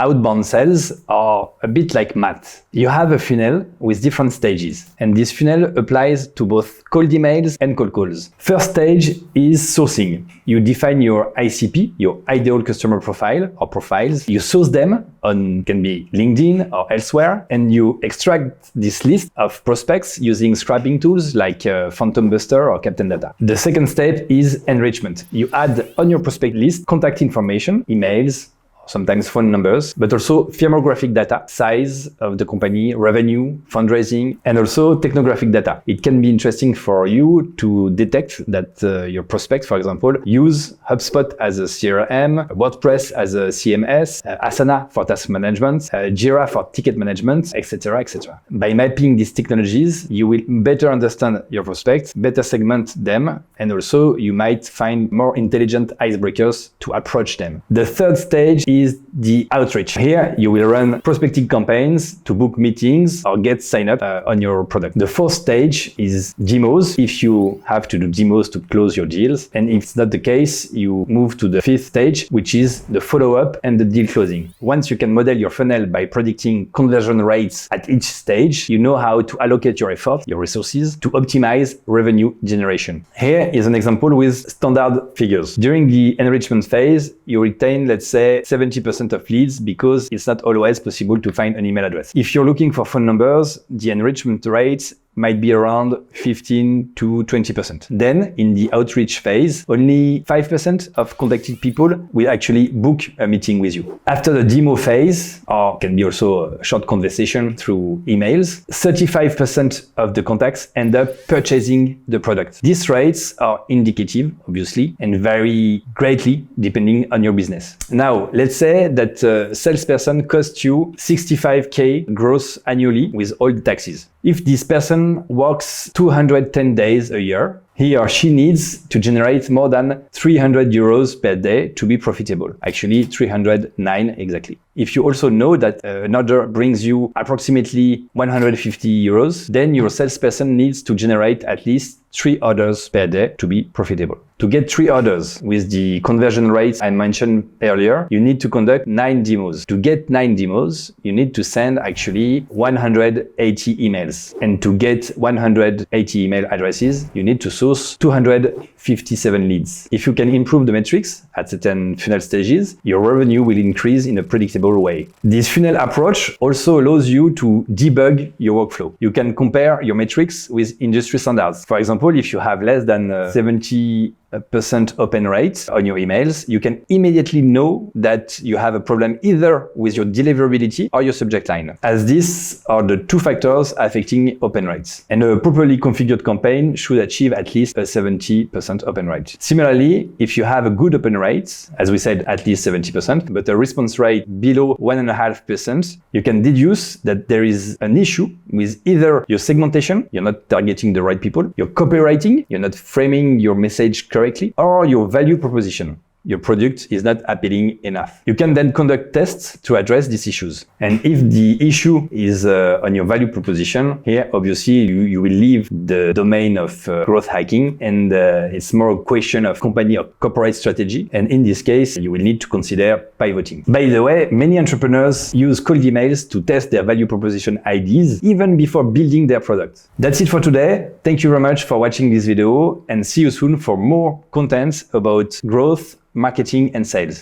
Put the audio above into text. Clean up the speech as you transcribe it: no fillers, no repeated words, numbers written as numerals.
Outbound sales are a bit like math. You have a funnel with different stages, and this funnel applies to both cold emails and cold calls. First stage is sourcing. You define your ICP, your ideal customer profile or profiles. You source them on, can be LinkedIn or elsewhere, and you extract this list of prospects using scraping tools like Phantom Buster or Captain Data. The second step is enrichment. You add on your prospect list contact information, emails, sometimes phone numbers, but also firmographic data, size of the company, revenue, fundraising, and also technographic data. It can be interesting for you to detect that your prospects, for example, use HubSpot as a CRM, WordPress as a CMS, Asana for task management, Jira for ticket management, etc., etc. By mapping these technologies, you will better understand your prospects, better segment them, and also you might find more intelligent icebreakers to approach them. The third stage is the outreach. Here, you will run prospecting campaigns to book meetings or get sign up on your product. The fourth stage is demos, if you have to do demos to close your deals. And if it's not the case, you move to the fifth stage, which is the follow-up and the deal closing. Once you can model your funnel by predicting conversion rates at each stage, you know how to allocate your effort, your resources, to optimize revenue generation. Here is an example with standard figures. During the enrichment phase, you retain, let's say, 70% of leads because it's not always possible to find an email address. If you're looking for phone numbers, the enrichment rates might be around 15 to 20%. Then, in the outreach phase, only 5% of contacted people will actually book a meeting with you. After the demo phase, or can be also a short conversation through emails, 35% of the contacts end up purchasing the product. These rates are indicative, obviously, and vary greatly depending on your business. Now, let's say that a salesperson costs you 65K gross annually with all the taxes. If this person works 210 days a year, he or she needs to generate more than 300 euros per day to be profitable. Actually, 309 exactly. If you also know that an order brings you approximately 150 euros, then your salesperson needs to generate at least 3 orders per day to be profitable. To get 3 orders with the conversion rates I mentioned earlier, you need to conduct 9 demos. To get 9 demos, you need to send actually 180 emails. And to get 180 email addresses, you need to source 257 leads. If you can improve the metrics at certain funnel stages, your revenue will increase in a predictable way. This funnel approach also allows you to debug your workflow. You can compare your metrics with industry standards. For example, if you have less than 70% open rate on your emails, you can immediately know that you have a problem either with your deliverability or your subject line, as these are the 2 factors affecting open rates. And a properly configured campaign should achieve at least a 70% open rate. Similarly, if you have a good open rate, as we said, at least 70%, but a response rate below 1.5%, you can deduce that there is an issue with either your segmentation, you're not targeting the right people, your copywriting, you're not framing your message correctly, or your value proposition. Your product is not appealing enough. You can then conduct tests to address these issues. And if the issue is on your value proposition, here obviously you will leave the domain of growth hacking, and it's more a question of company or corporate strategy. And in this case, you will need to consider pivoting. By the way, many entrepreneurs use cold emails to test their value proposition ideas even before building their product. That's it for today. Thank you very much for watching this video, and see you soon for more content about growth, marketing and sales.